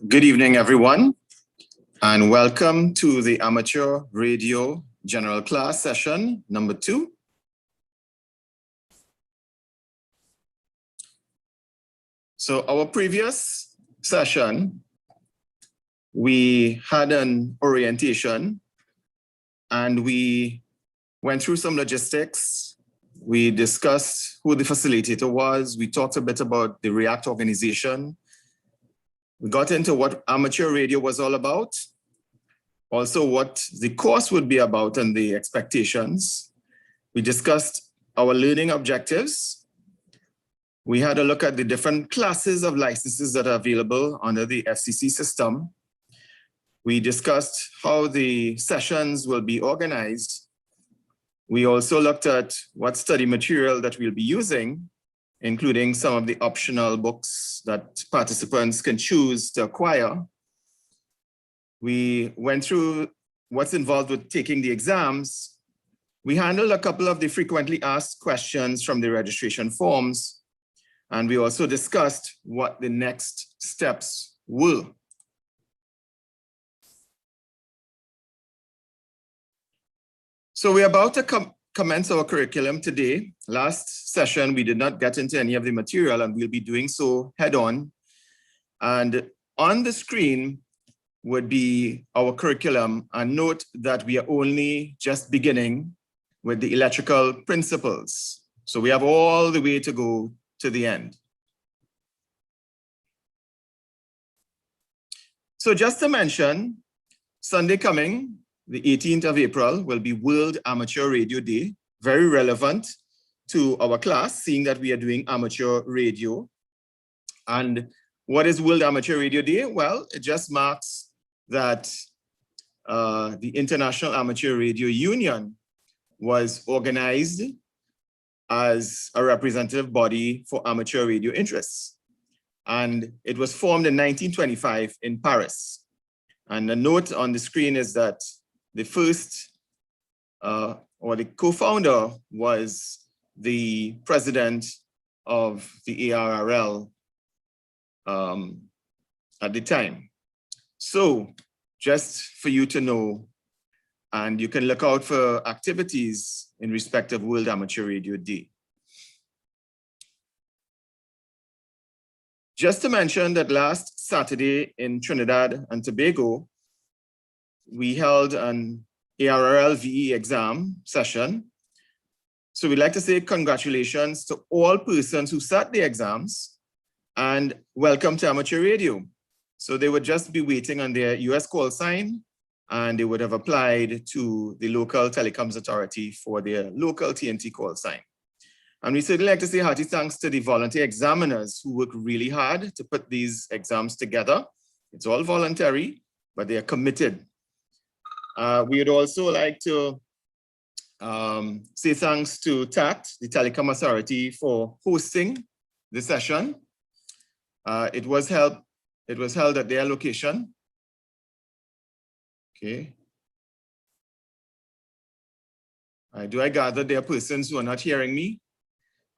Good evening, everyone, and welcome to the Amateur Radio General Class session number 2. So our previous session, we had an orientation and we went through some logistics. We discussed who the facilitator was. We talked a bit about the REACT organization. We got into what amateur radio was all about, also what the course would be about and the expectations. We discussed our learning objectives. We had a look at the different classes of licenses that are available under the FCC system. We discussed how the sessions will be organized. We also looked at what study material that we'll be using, including some of the optional books that participants can choose to acquire. We went through what's involved with taking the exams. We handled a couple of the frequently asked questions from the registration forms. And we also discussed what the next steps were. So we're about to commence our curriculum today. Last session, we did not get into any of the material, and we'll be doing so head on. And on the screen would be our curriculum, and note that we are only just beginning with the electrical principles. So we have all the way to go to the end. So just to mention, Sunday coming, the 18th of April will be World Amateur Radio Day, very relevant to our class, seeing that we are doing amateur radio. And what is World Amateur Radio Day? Well, it just marks that the International Amateur Radio Union was organized as a representative body for amateur radio interests. And it was formed in 1925 in Paris. And the note on the screen is that the first, or the co-founder was the president of the ARRL at the time. So just for you to know, and you can look out for activities in respect of World Amateur Radio Day. Just to mention that last Saturday in Trinidad and Tobago, we held an ARLVE exam session. So we'd like to say congratulations to all persons who sat the exams and welcome to amateur radio. So they would just be waiting on their US call sign and they would have applied to the local telecoms authority for their local TNT call sign. And we certainly like to say hearty thanks to the volunteer examiners who work really hard to put these exams together. It's all voluntary, but they are committed. We would also like to say thanks to TAT, the Telecom Authority, for hosting the session. It was held at their location. Okay. Do I gather there are persons who are not hearing me?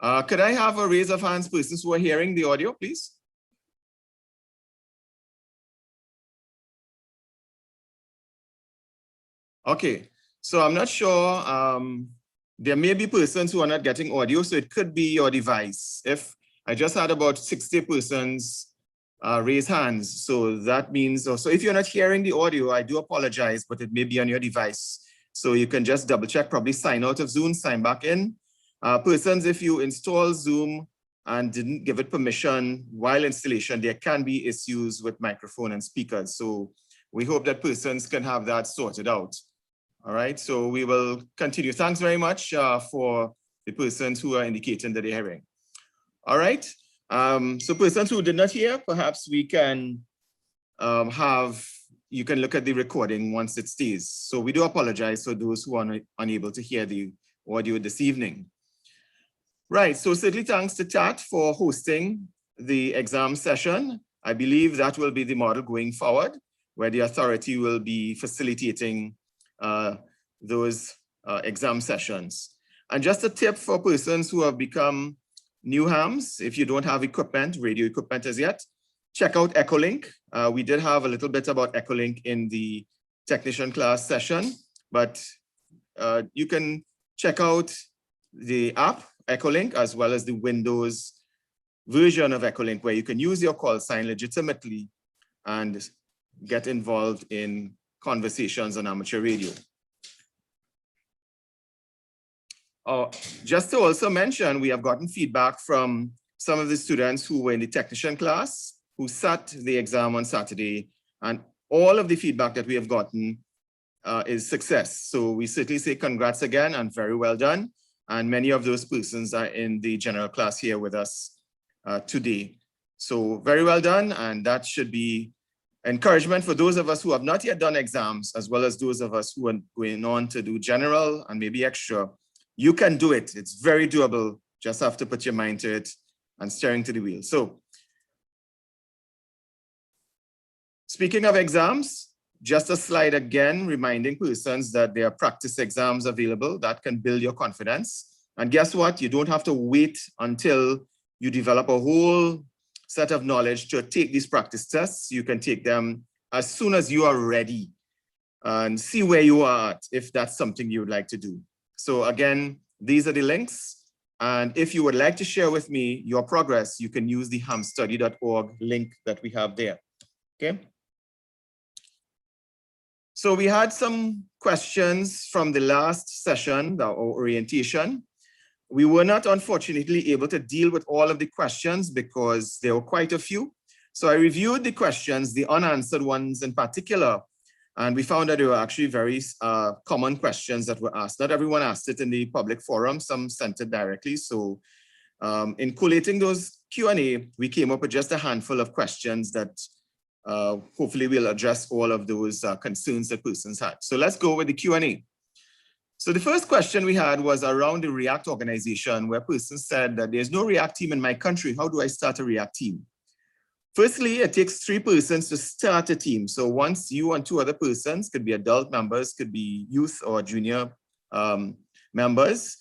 Could I have a raise of hands, persons who are hearing the audio, please? Okay, so I'm not sure. There may be persons who are not getting audio, so it could be your device. If I just had about 60 persons raise hands, so that means, so if you're not hearing the audio, I do apologize, but it may be on your device. So you can just double check, probably sign out of Zoom, sign back in. Persons, if you install Zoom and didn't give it permission while installation, there can be issues with microphone and speakers. So we hope that persons can have that sorted out. All right, so we will continue. Thanks very much for the persons who are indicating that they're hearing. All right, so persons who did not hear, perhaps we can you can look at the recording once it stays. So we do apologize for those who are unable to hear the audio this evening. Right, so certainly thanks to TAT for hosting the exam session. I believe that will be the model going forward. where the authority will be facilitating those exam sessions. And just a tip for persons who have become new hams, if you don't have equipment, radio equipment as yet, check out Echolink. We did have a little bit about Echolink in the technician class session, but you can check out the app Echolink as well as the Windows version of Echolink, where you can use your call sign legitimately and get involved in conversations on amateur radio. Just to also mention, we have gotten feedback from some of the students who were in the technician class, who sat the exam on Saturday, and all of the feedback that we have gotten is success. So we certainly say congrats again and very well done. And many of those persons are in the general class here with us today. So very well done, and that should be encouragement for those of us who have not yet done exams, as well as those of us who are going on to do general and maybe extra. You can do it. It's very doable. Just have to put your mind to it and steering to the wheel. So speaking of exams, just a slide again, reminding persons that there are practice exams available that can build your confidence. And guess what? You don't have to wait until you develop a whole set of knowledge to take these practice tests. You can take them as soon as you are ready and see where you are at, if that's something you would like to do. So again, these are the links. And if you would like to share with me your progress, you can use the hamstudy.org link that we have there, okay? So we had some questions from the last session, the orientation. We were not, unfortunately, able to deal with all of the questions because there were quite a few. So I reviewed the questions, the unanswered ones in particular, and we found that they were actually very common questions that were asked. Not everyone asked it in the public forum, some sent it directly. So in collating those Q&A, we came up with just a handful of questions that hopefully will address all of those concerns that persons had. So let's go with the Q&A. So the first question we had was around the React organization, where persons said that there's no React team in my country. How do I start a React team? Firstly, it takes 3 persons to start a team. So once you and 2 other persons, could be adult members, could be youth or junior members,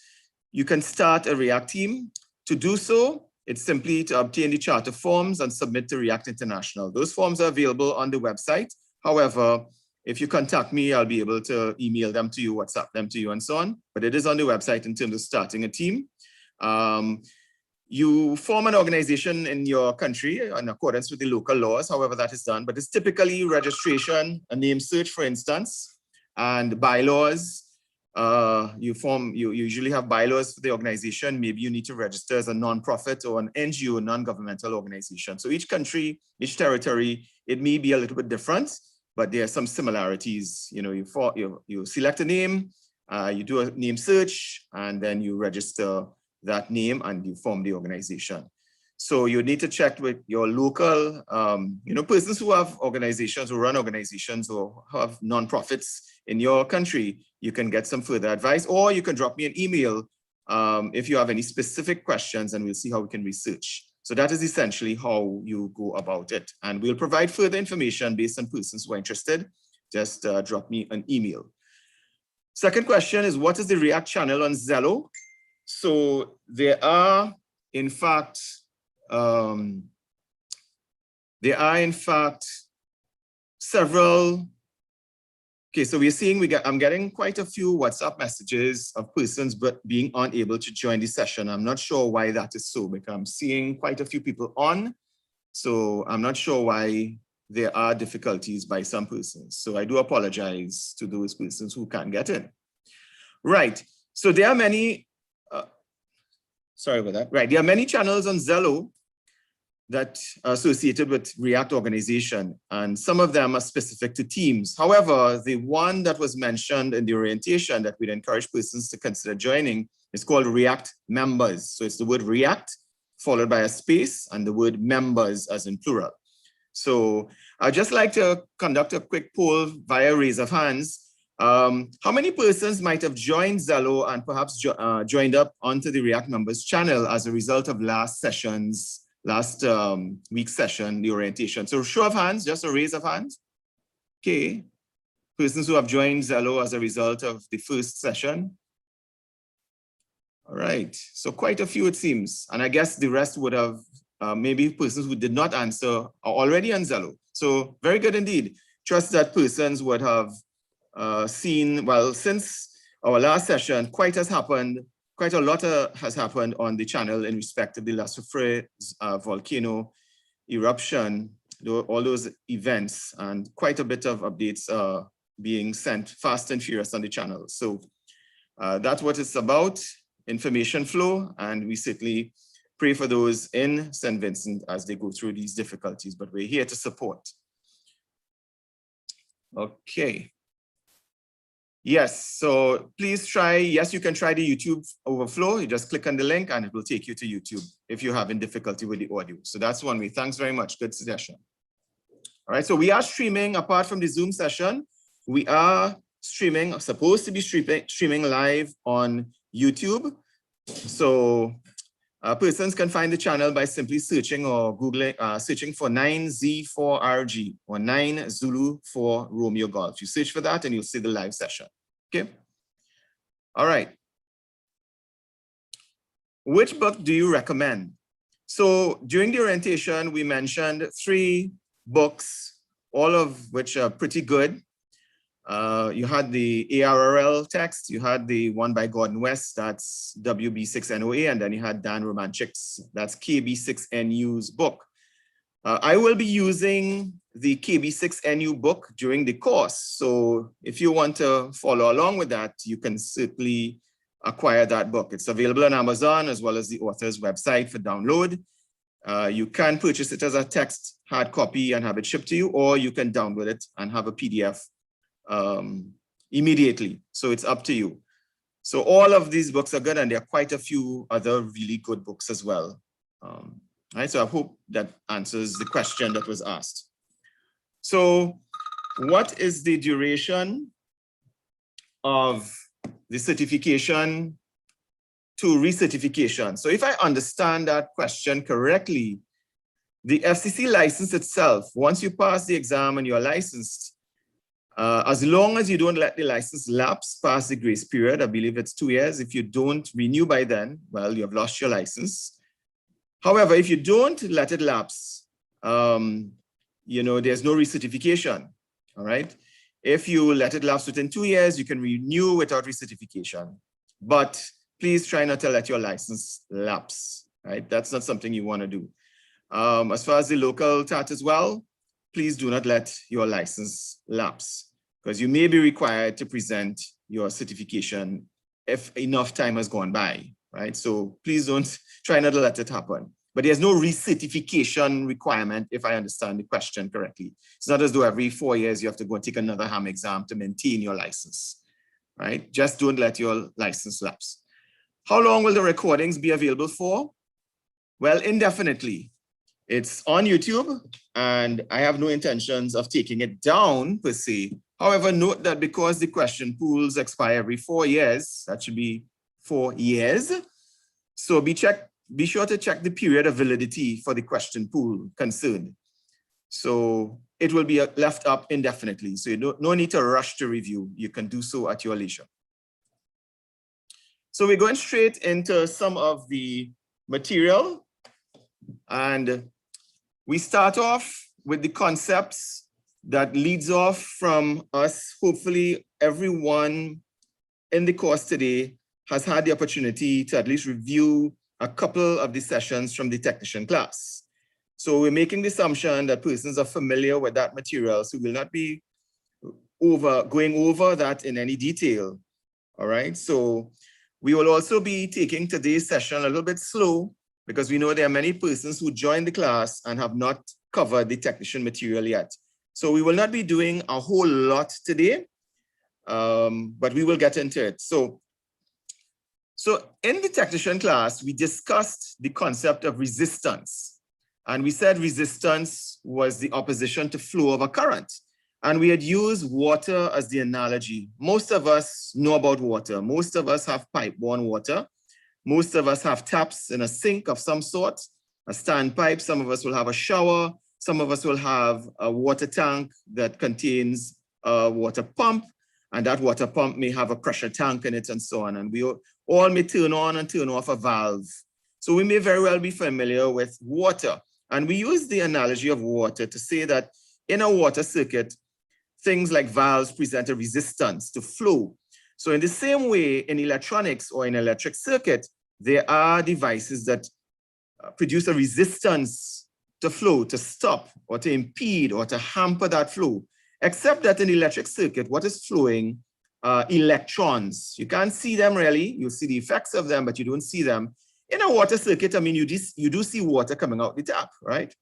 you can start a React team. To do so, it's simply to obtain the charter forms and submit to React International. Those forms are available on the website. However, if you contact me, I'll be able to email them to you, WhatsApp them to you, and so on. But it is on the website in terms of starting a team. You form an organization in your country in accordance with the local laws, however that is done. But it's typically registration, a name search, for instance, and bylaws. You usually have bylaws for the organization. Maybe you need to register as a nonprofit or an NGO, non-governmental organization. So each country, each territory, it may be a little bit different, but there are some similarities. You know, you select a name, you do a name search, and then you register that name and you form the organization. So you need to check with your local, persons who have organizations, who run organizations, or have nonprofits in your country. You can get some further advice, or you can drop me an email if you have any specific questions, and we'll see how we can research. So that is essentially how you go about it. And we'll provide further information based on persons who are interested. Just drop me an email. Second question is, what is the React channel on Zello? So there are, in fact, several. Okay, so we're seeing I'm getting quite a few WhatsApp messages of persons but being unable to join the session. I'm not sure why that is so, because I'm seeing quite a few people on. So I'm not sure why there are difficulties by some persons. So I do apologize to those persons who can't get in. Right, so there are many, sorry about that. Right, there are many channels on Zello that are associated with React organization, and some of them are specific to teams. However, the one that was mentioned in the orientation that we'd encourage persons to consider joining is called React Members. So it's the word React followed by a space and the word members as in plural. So I'd just like to conduct a quick poll via raise of hands. How many persons might have joined Zello and perhaps joined up onto the React Members channel as a result of last week's session, the orientation? So show of hands, just a raise of hands. Okay. Persons who have joined Zello as a result of the first session. All right, so quite a few it seems. And I guess the rest would have, maybe persons who did not answer are already on Zello. So very good indeed. Trust that persons would have seen, well, since our last session, quite a lot has happened on the channel in respect to the La Soufrière volcano eruption, all those events, and quite a bit of updates being sent fast and furious on the channel. So that's what it's about, information flow, and we certainly pray for those in St. Vincent as they go through these difficulties, but we're here to support. Okay. Yes, so please try, yes, you can try the YouTube overflow. You just click on the link and it will take you to YouTube if you're having difficulty with the audio. So that's one way. Thanks very much. Good suggestion. All right, so we are streaming apart from the Zoom session. We are streaming, supposed to be streaming live on YouTube. So persons can find the channel by simply searching or Googling, searching for 9Z4RG or 9 Zulu for Romeo Golf. You search for that and you'll see the live session. Okay. All right. Which book do you recommend? So during the orientation, we mentioned 3 books, all of which are pretty good. You had the ARRL text, you had the one by Gordon West, that's WB6NOA, and then you had Dan Romanchik's, that's KB6NU's book. I will be using the KB6NU book during the course. So if you want to follow along with that, you can certainly acquire that book. It's available on Amazon as well as the author's website for download. You can purchase it as a text hard copy and have it shipped to you, or you can download it and have a PDF immediately. So it's up to you. So all of these books are good, and there are quite a few other really good books as well. Right, so I hope that answers the question that was asked. So what is the duration of the certification to recertification? So if I understand that question correctly, the FCC license itself, once you pass the exam and you're licensed, as long as you don't let the license lapse past the grace period, I believe it's 2 years. If you don't renew by then, well, you have lost your license. However, if you don't let it lapse, you know, there's no recertification, all right? If you let it lapse within 2 years, you can renew without recertification. But please try not to let your license lapse, right? That's not something you want to do. As far as the local TAT as well, please do not let your license lapse, because you may be required to present your certification if enough time has gone by, right? So please don't try not to let it happen. But there's no recertification requirement, if I understand the question correctly. It's not as though every 4 years you have to go and take another HAM exam to maintain your license, right? Just don't let your license lapse. How long will the recordings be available for? Well, indefinitely. It's on YouTube, and I have no intentions of taking it down per se. However, note that because the question pools expire every 4 years, that should be 4 years. So be sure to check the period of validity for the question pool concerned. So it will be left up indefinitely. So you no need to rush to review. You can do so at your leisure. So we're going straight into some of the material, and we start off with the concepts that leads off from us. Hopefully everyone in the course today has had the opportunity to at least review a couple of the sessions from the technician class. So we're making the assumption that persons are familiar with that material, so we'll not be going over that in any detail. All right, so we will also be taking today's session a little bit slow, because we know there are many persons who joined the class and have not covered the technician material yet. So we will not be doing a whole lot today, but we will get into it. So in the technician class, we discussed the concept of resistance. And we said resistance was the opposition to flow of a current. And we had used water as the analogy. Most of us know about water. Most of us have pipe-borne water. Most of us have taps in a sink of some sort, a standpipe. Some of us will have a shower. Some of us will have a water tank that contains a water pump, and that water pump may have a pressure tank in it and so on. And we all may turn on and turn off a valve. So we may very well be familiar with water. And we use the analogy of water to say that in a water circuit, things like valves present a resistance to flow. So in the same way, in electronics or in electric circuit, there are devices that produce a resistance to flow, to stop or to impede or to hamper that flow. Except that in the electric circuit, what is flowing are electrons. You can't see them really. You see the effects of them, but you don't see them. In a water circuit, I mean, you do see water coming out the tap, right?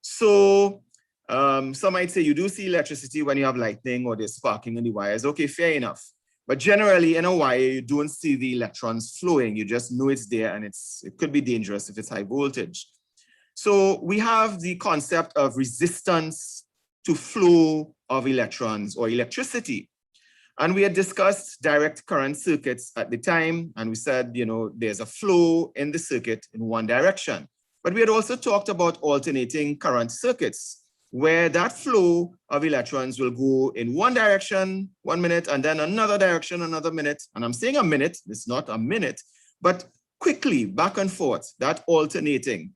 So some might say you do see electricity when you have lightning or there's sparking in the wires. Okay, fair enough. But generally in a wire, you don't see the electrons flowing. You just know it's there, and it could be dangerous if it's high voltage. So we have the concept of resistance to flow of electrons or electricity. And we had discussed direct current circuits at the time. And we said, you know, there's a flow in the circuit in one direction. But we had also talked about alternating current circuits, where that flow of electrons will go in one direction 1 minute, and then another direction another minute. And I'm saying a minute, it's not a minute, but quickly back and forth, that alternating.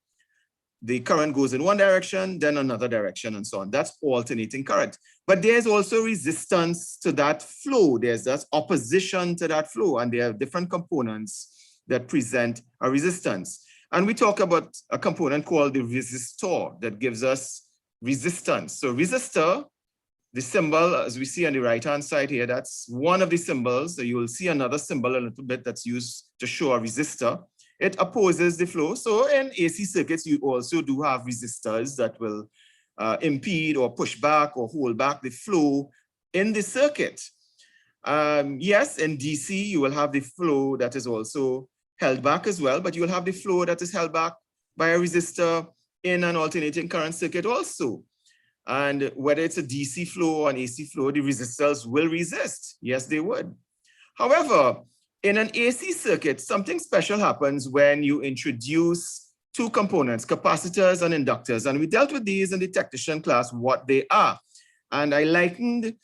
The current goes in one direction, then another direction, and so on. That's alternating current. But there's also resistance to that flow. There's that opposition to that flow, and there are different components that present a resistance. And we talk about a component called the resistor that gives us resistance. So resistor, the symbol, as we see on the right-hand side here, that's one of the symbols. So you will see another symbol a little bit that's used to show a resistor. It opposes the flow. So in AC circuits, you also do have resistors that will impede or push back or hold back the flow in the circuit. Yes, in DC, you will have the flow that is also held back as well, but you will have the flow that is held back by a resistor in an alternating current circuit also. And whether it's a DC flow or an AC flow, the resistors will resist. Yes, they would. However, in an AC circuit, something special happens when you introduce two components, capacitors and inductors. And we dealt with these in the technician class, what they are. And I likened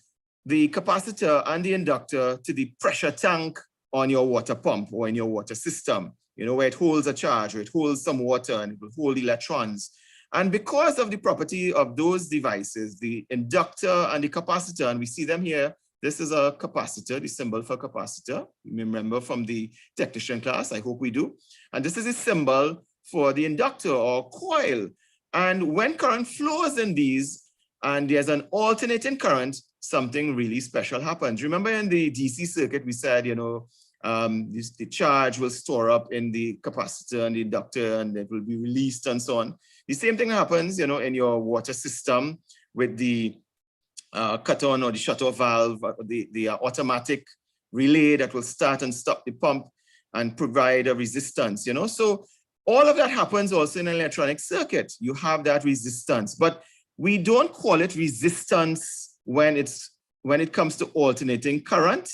the capacitor and the inductor to the pressure tank on your water pump or in your water system, you know, where it holds a charge or it holds some water and it will hold electrons. And because of the property of those devices, the inductor and the capacitor, and we see them here, this is a capacitor, the symbol for capacitor. You remember from the technician class, I hope we do. And this is a symbol for the inductor or coil. And when current flows in these and there's an alternating current, something really special happens. Remember in the DC circuit, we said, you know, the charge will store up in the capacitor and the inductor and it will be released and so on. The same thing happens, you know, in your water system with the cut-on or the shut-off valve, the automatic relay that will start and stop the pump and provide a resistance, you know. So all of that happens also in an electronic circuit. You have that resistance, but we don't call it resistance when it comes to alternating current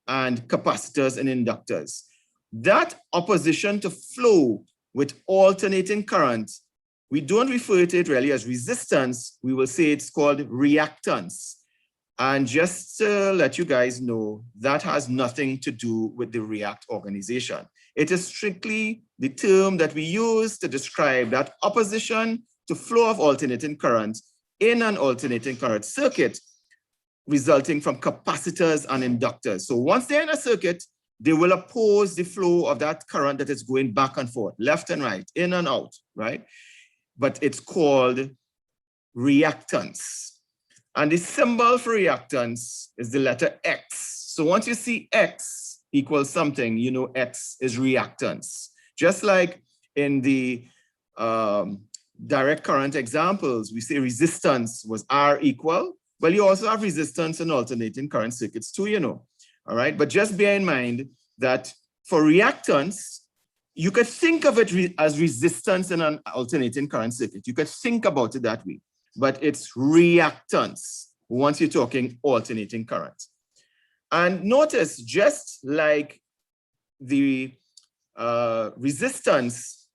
and capacitors and inductors. That opposition to flow with alternating current, we don't refer to it really as resistance. We will say it's called reactance. And just to let you guys know, that has nothing to do with the react organization. It is strictly the term that we use to describe that opposition to flow of alternating current in an alternating current circuit resulting from capacitors and inductors. So once they're in a circuit, they will oppose the flow of that current that is going back and forth, left and right, in and out, right? But it's called reactance. And the symbol for reactance is the letter X. So once you see X equals something, you know X is reactance. Just like in the direct current examples, we say resistance was R equal. Well, you also have resistance in alternating current circuits too, you know, all right? But just bear in mind that for reactance, you could think of it as resistance in an alternating current circuit. You could think about it that way, but it's reactance once you're talking alternating current. And notice, just like the resistance,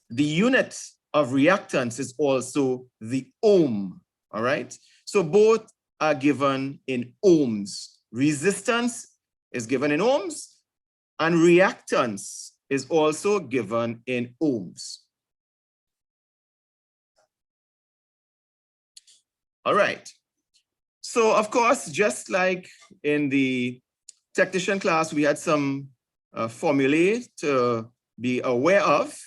the unit of reactance is also the ohm, all right? So both are given in ohms. Resistance is given in ohms, and reactance is also given in ohms. All right. So of course, just like in the technician class, we had some formulae to be aware of.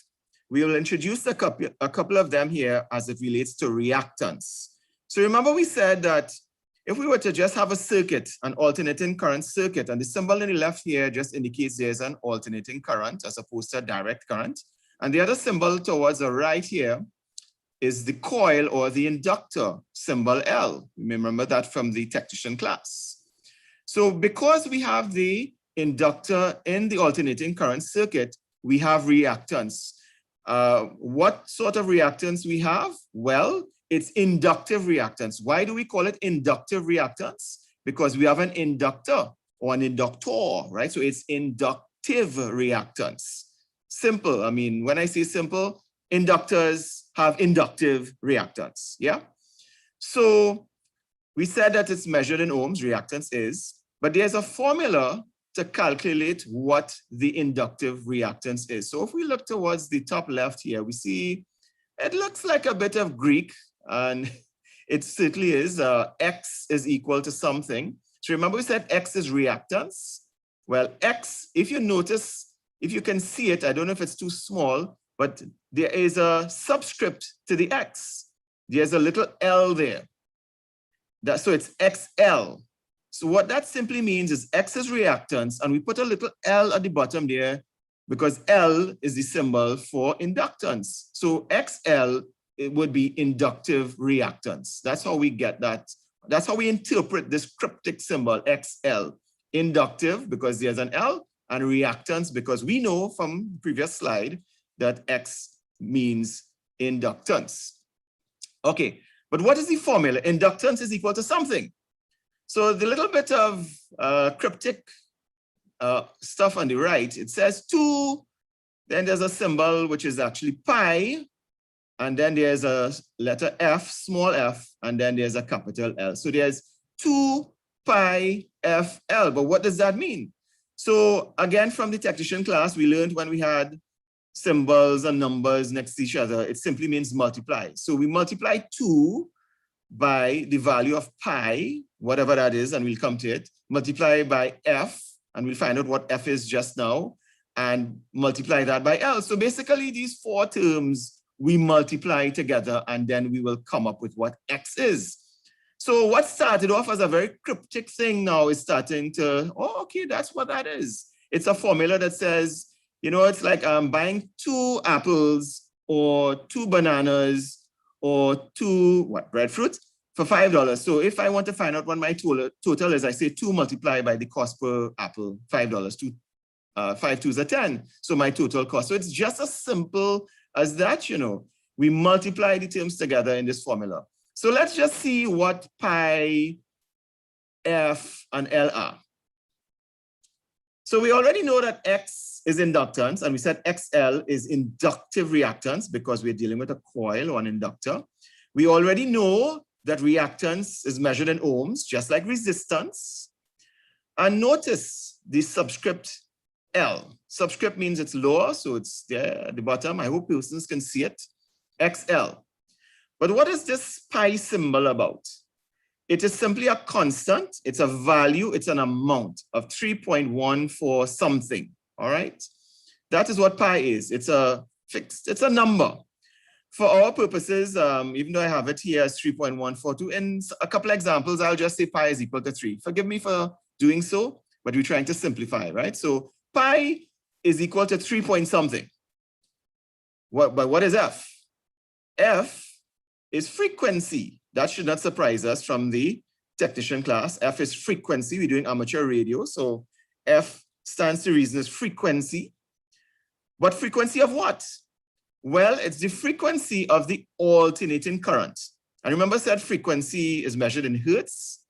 We will introduce a couple of them here as it relates to reactance. So remember we said that if we were to just have a circuit, an alternating current circuit, and the symbol in the left here just indicates there's an alternating current as opposed to a direct current. And the other symbol towards the right here is the coil or the inductor, symbol L. You may remember that from the technician class. So because we have the inductor in the alternating current circuit, we have reactance. What sort of reactance we have? Well, it's inductive reactance. Why do we call it inductive reactance? Because we have an inductor or an inductor, right? So it's inductive reactance. Simple. I mean, when I say simple, inductors have inductive reactance, yeah? So we said that it's measured in ohms, reactance is, but there's a formula to calculate what the inductive reactance is. So if we look towards the top left here, we see it looks like a bit of Greek, and it certainly is. X is equal to something. So remember we said X is reactance. Well, X, if you notice, if you can see it, I don't know if it's too small, but there is a subscript to the X. There's a little L there. So it's XL. So what that simply means is X is reactance, and we put a little L at the bottom there because L is the symbol for inductance. So XL, it would be inductive reactance. That's how we get that. That's how we interpret this cryptic symbol XL. Inductive because there's an L, and reactance because we know from the previous slide that X means inductance. Okay, but what is the formula? Inductance is equal to something. So the little bit of cryptic stuff on the right, it says 2, then there's a symbol which is actually pi, and then there's a letter F, small f, and then there's a capital L. So there's 2 pi FL, but what does that mean? So again, from the technician class, we learned when we had symbols and numbers next to each other, it simply means multiply. So we multiply 2 by the value of pi, whatever that is, and we'll come to it, multiply by F, and we'll find out what F is just now, and multiply that by L. So basically these 4 terms we multiply together, and then we will come up with what X is. So what started off as a very cryptic thing now is starting to, oh, okay, that's what that is. It's a formula that says, you know, it's like I'm buying 2 apples or 2 bananas or 2 breadfruit for $5. So if I want to find out what my total is, I say 2 multiplied by the cost per apple, $5. 5 2s are 10. So my total cost. So it's just as simple as that, you know. We multiply the terms together in this formula. So let's just see what pi, F, and L are. So we already know that X is inductance, and we said XL is inductive reactance because we're dealing with a coil or an inductor. We already know that reactance is measured in ohms, just like resistance. And notice the subscript L. Subscript means it's lower, so it's there at the bottom. I hope persons can see it. XL. But what is this pi symbol about? It is simply a constant. It's a value. It's an amount of 3.14 something. All right. That is what pi is. It's a fixed, it's a number. For our purposes, even though I have it here as 3.142, in a couple of examples, I'll just say pi is equal to 3. Forgive me for doing so, but we're trying to simplify, right? So pi is equal to 3 point something. But what is F? F is frequency. That should not surprise us from the technician class. F is frequency. We're doing amateur radio. So F stands to reason is frequency. But frequency of what? Well, it's the frequency of the alternating current. And remember I said frequency is measured in hertz.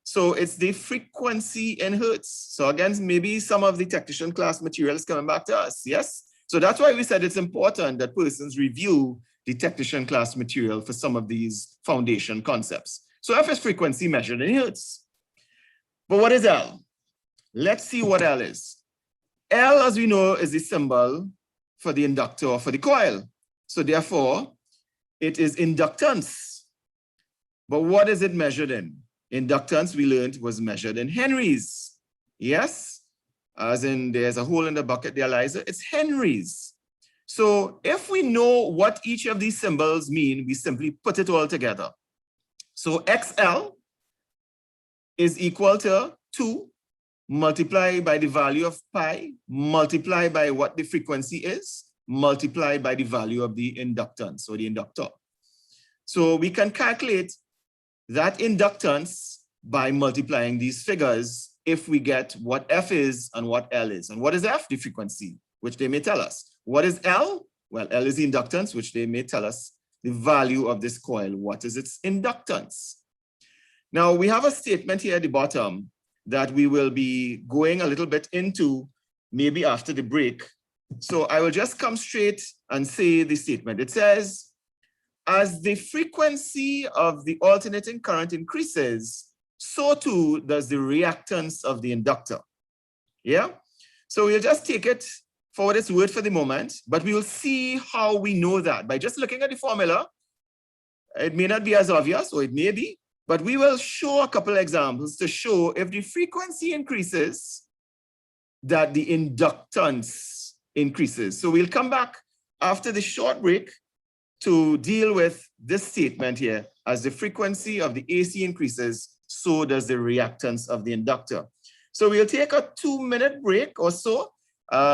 So it's the frequency in hertz. So again, maybe some of the technician class material is coming back to us. Yes. So that's why we said it's important that persons review the technician class material for some of these foundation concepts. So F is frequency measured in hertz. But what is L? Let's see what L is. L, as we know, is the symbol for the inductor or for the coil. So therefore, it is inductance. But what is it measured in? Inductance, we learned, was measured in henries. Yes? As in there's a hole in the bucket there, Eliza, it's henries. So if we know what each of these symbols mean, we simply put it all together. So XL is equal to 2 multiplied by the value of pi, multiplied by what the frequency is, multiplied by the value of the inductance or the inductor. So we can calculate that inductance by multiplying these figures if we get what F is and what L is. And what is F? The frequency, which they may tell us. What is L? Well, L is the inductance, which they may tell us the value of this coil. What is its inductance? Now, we have a statement here at the bottom that we will be going a little bit into maybe after the break. So I will just come straight and say the statement. It says, as the frequency of the alternating current increases, so too does the reactance of the inductor. Yeah? So we'll just take it for what it's worth for the moment, but we will see how we know that. By just looking at the formula, it may not be as obvious, or it may be, but we will show a couple examples to show if the frequency increases, that the inductance increases. So we'll come back after the short break to deal with this statement here. As the frequency of the AC increases, so does the reactance of the inductor. So we'll take a 2-minute break or so,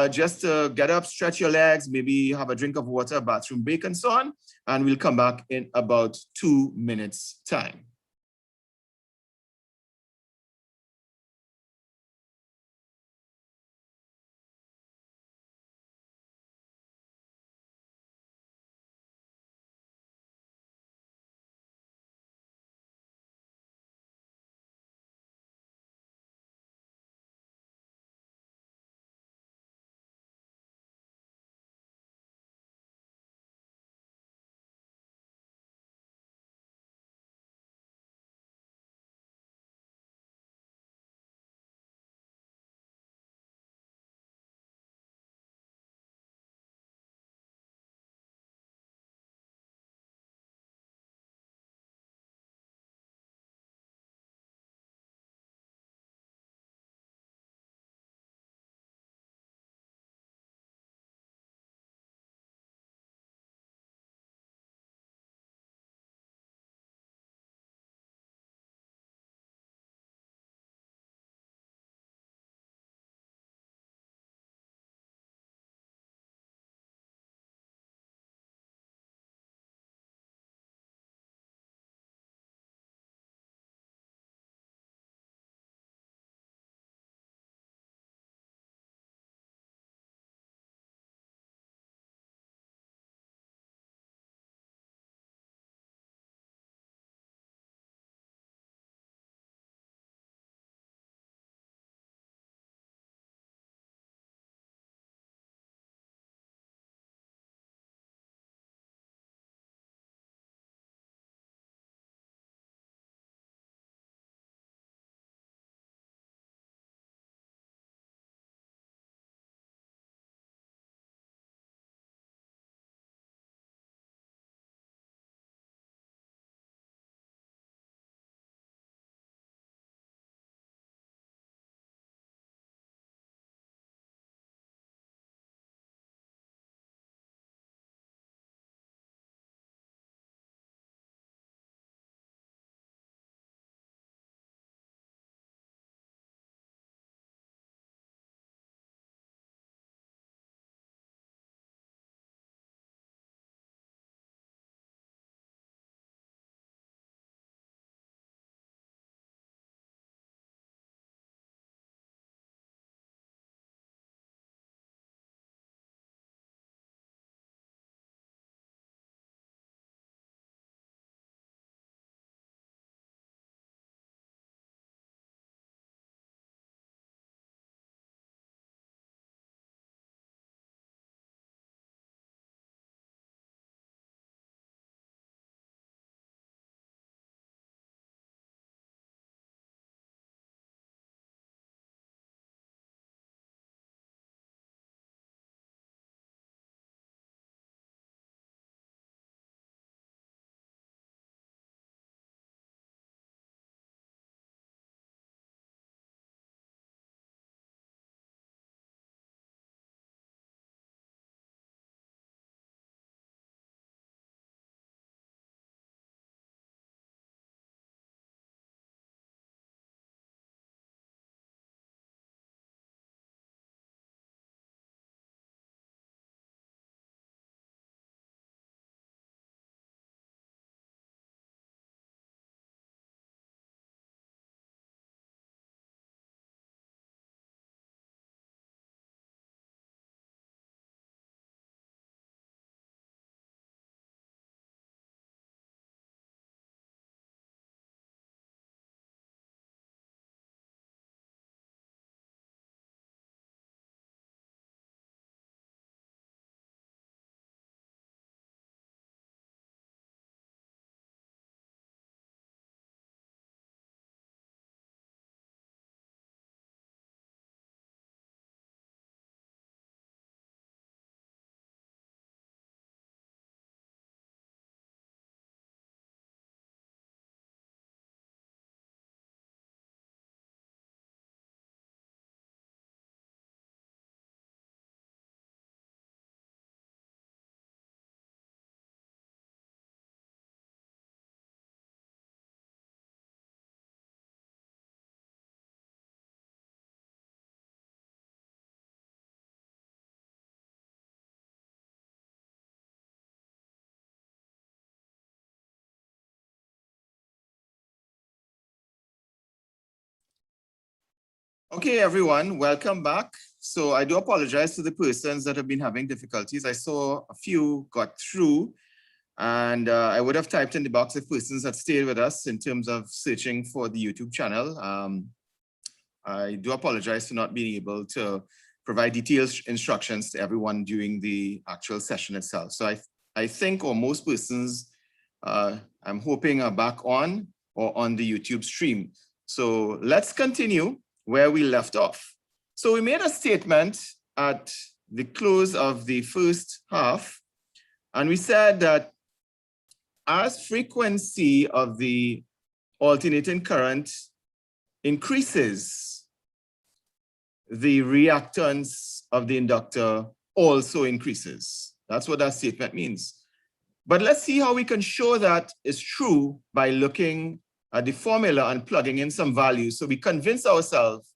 just to get up, stretch your legs, maybe have a drink of water, bathroom break and so on. And we'll come back in about 2 minutes time. Okay, everyone, welcome back. So I do apologize to the persons that have been having difficulties. I saw a few got through, and I would have typed in the box if persons had stayed with us in terms of searching for the YouTube channel. I do apologize for not being able to provide detailed instructions to everyone during the actual session itself. So I think, or most persons, I'm hoping are back on or on the YouTube stream. So let's continue where we left off. So we made a statement at the close of the first half, and we said that as frequency of the alternating current increases, the reactance of the inductor also increases. That's what that statement means. But let's see how we can show that is true by looking at the formula and plugging in some values. So we convince ourselves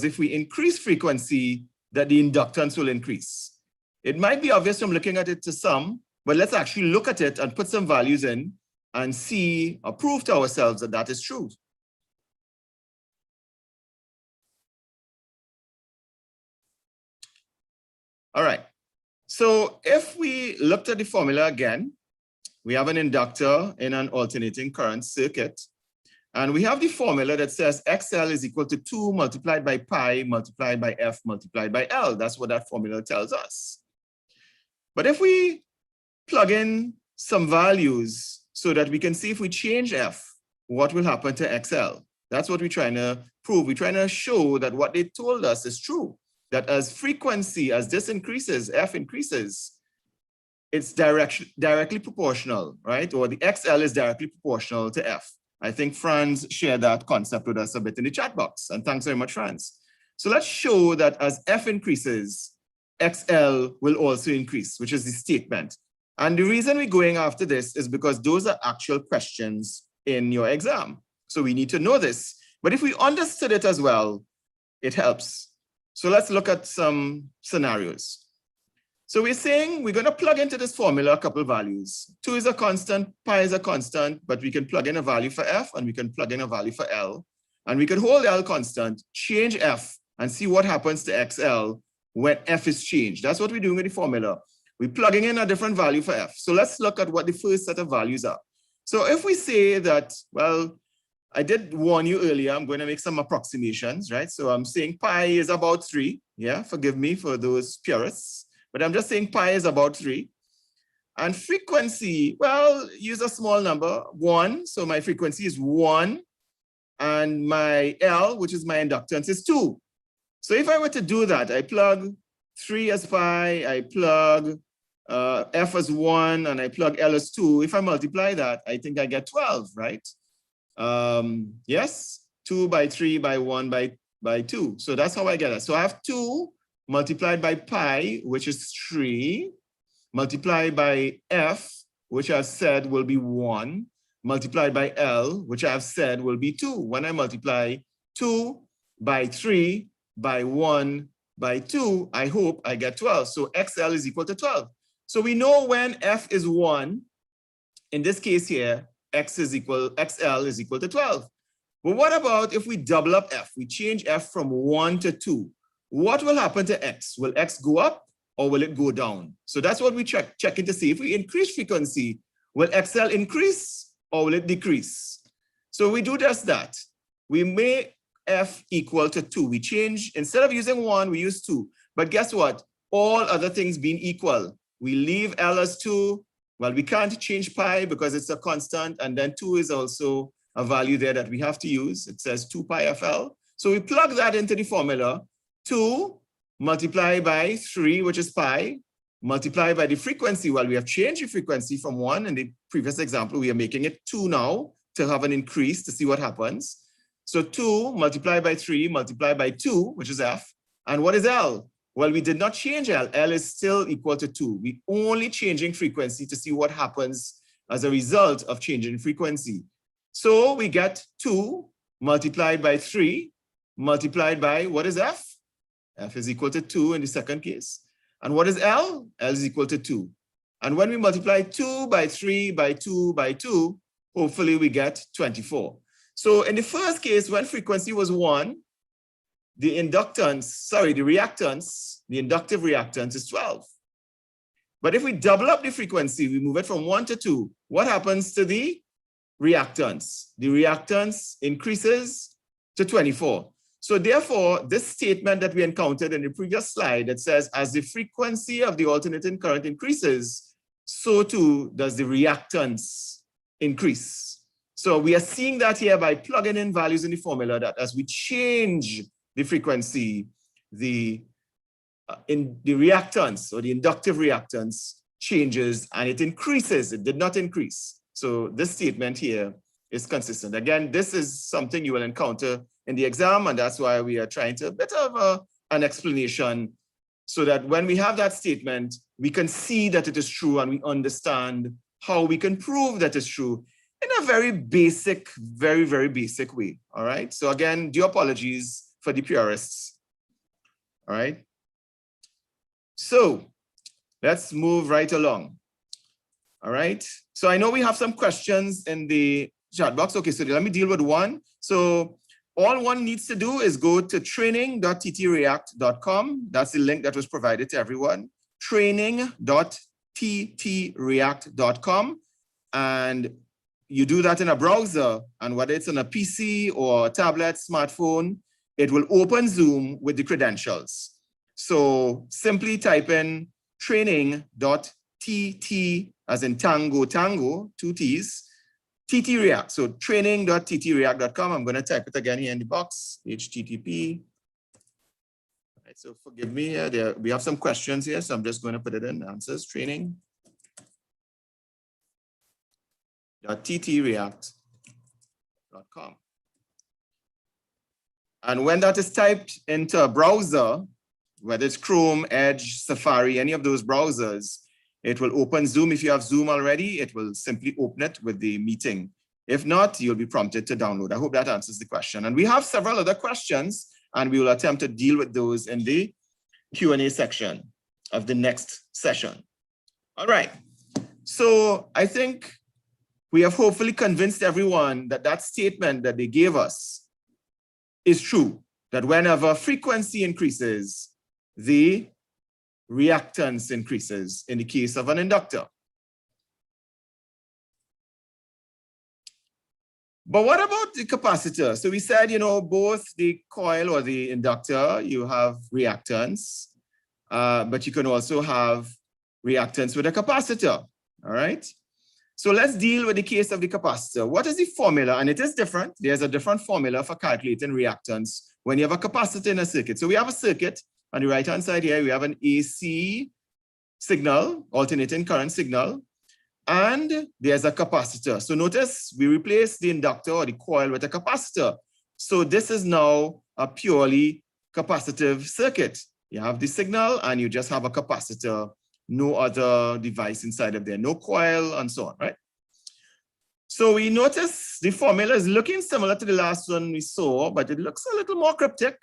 if we increase frequency that the inductance will increase. It might be obvious from looking at it to some, but let's actually look at it and put some values in and see or prove to ourselves that that is true. All right. So if we looked at the formula again, we have an inductor in an alternating current circuit. And we have the formula that says XL is equal to 2 multiplied by pi multiplied by F multiplied by L. That's what that formula tells us. But if we plug in some values so that we can see if we change F, what will happen to XL? That's what we're trying to prove. We're trying to show that what they told us is true, that as frequency, as this increases, F increases, it's directly proportional, right? Or the XL is directly proportional to F. I think Franz shared that concept with us a bit in the chat box, and thanks very much, Franz. So let's show that as F increases, XL will also increase, which is the statement. And the reason we're going after this is because those are actual questions in your exam. So we need to know this. But if we understood it as well, it helps. So let's look at some scenarios. So we're saying we're going to plug into this formula a couple of values. 2 is a constant, pi is a constant, but we can plug in a value for F and we can plug in a value for L. And we can hold L constant, change F, and see what happens to XL when F is changed. That's what we're doing with the formula. We're plugging in a different value for F. So let's look at what the first set of values are. So if we say that, well, I did warn you earlier, I'm going to make some approximations, right? So I'm saying pi is about 3. Yeah, forgive me for those purists. But I'm just saying pi is about 3. And frequency, well, use a small number, 1. So my frequency is 1. And my L, which is my inductance, is 2. So if I were to do that, I plug 3 as pi, I plug F as 1, and I plug L as 2. If I multiply that, I think I get 12, right? Yes, 2 by 3 by 1 by 2. So that's how I get it. So I have 2 multiplied by pi, which is 3, multiplied by F, which I've said will be 1, multiplied by L, which I've said will be 2. When I multiply 2 by 3 by 1 by 2, I hope I get 12. So XL is equal to 12. So we know when F is 1, in this case here, XL is equal to 12. But what about if we double up F? We change F from 1 to 2. What will happen to X? Will X go up or will it go down? So that's what we checking to see. If we increase frequency, will XL increase or will it decrease? So we do just that. We make F equal to 2. We change, instead of using 1, we use 2. But guess what? All other things being equal, we leave L as 2. Well, we can't change pi because it's a constant. And then 2 is also a value there that we have to use. It says 2 pi FL. So we plug that into the formula. 2 multiplied by 3, which is pi, multiplied by the frequency. Well, we have changed the frequency from 1 in the previous example. We are making it 2 now to have an increase to see what happens. So 2 multiplied by 3 multiplied by 2, which is F. And what is L? Well, we did not change L. L is still equal to 2. We're only changing frequency to see what happens as a result of changing frequency. So we get 2 multiplied by 3 multiplied by, what is F? F is equal to 2 in the second case. And what is L? L is equal to 2. And when we multiply 2 by 3 by 2 by 2, hopefully we get 24. So in the first case, when frequency was 1, the inductance, the reactance, the inductive reactance is 12. But if we double up the frequency, we move it from 1 to 2, what happens to the reactance? The reactance increases to 24. So therefore, this statement that we encountered in the previous slide that says, as the frequency of the alternating current increases, so too does the reactance increase. So we are seeing that here by plugging in values in the formula, that as we change the frequency, in the reactance or the inductive reactance changes and it increases. It did not increase. So this statement here is consistent. Again, this is something you will encounter in the exam, and that's why we are trying to a bit of an explanation so that when we have that statement, we can see that it is true and we understand how we can prove that it's true in a very basic, very, very basic way. All right. So again, due apologies for the purists. All right. So let's move right along. All right. So I know we have some questions in the chat box. Okay, so let me deal with one. So all one needs to do is go to training.ttreact.com. That's the link that was provided to everyone. Training.ttreact.com. And you do that in a browser, and whether it's on a PC or a tablet, smartphone, it will open Zoom with the credentials. So simply type in training.tt, as in tango, tango, 2 T's, ttreact. So training.ttreact.com. I'm going to type it again here in the box, HTTP. All right, so forgive me, we have some questions here, so I'm just going to put it in, answers, training.ttreact.com. And when that is typed into a browser, whether it's Chrome, Edge, Safari, any of those browsers, it will open Zoom. If you have Zoom already, it will simply open it with the meeting. If not, you'll be prompted to download. I hope that answers the question. And we have several other questions, and we will attempt to deal with those in the Q&A section of the next session. All right. So I think we have hopefully convinced everyone that that statement that they gave us is true, that whenever frequency increases, the reactance increases in the case of an inductor. But what about the capacitor? So we said, you know, both the coil or the inductor, you have reactance, but you can also have reactance with a capacitor, all right? So let's deal with the case of the capacitor. What is the formula? And it is different. There's a different formula for calculating reactance when you have a capacitor in a circuit. So we have a circuit. On the right-hand side here, we have an AC signal, alternating current signal, and there's a capacitor. So notice we replace the inductor or the coil with a capacitor. So this is now a purely capacitive circuit. You have the signal and you just have a capacitor, no other device inside of there, no coil and so on, right? So we notice the formula is looking similar to the last one we saw, but it looks a little more cryptic.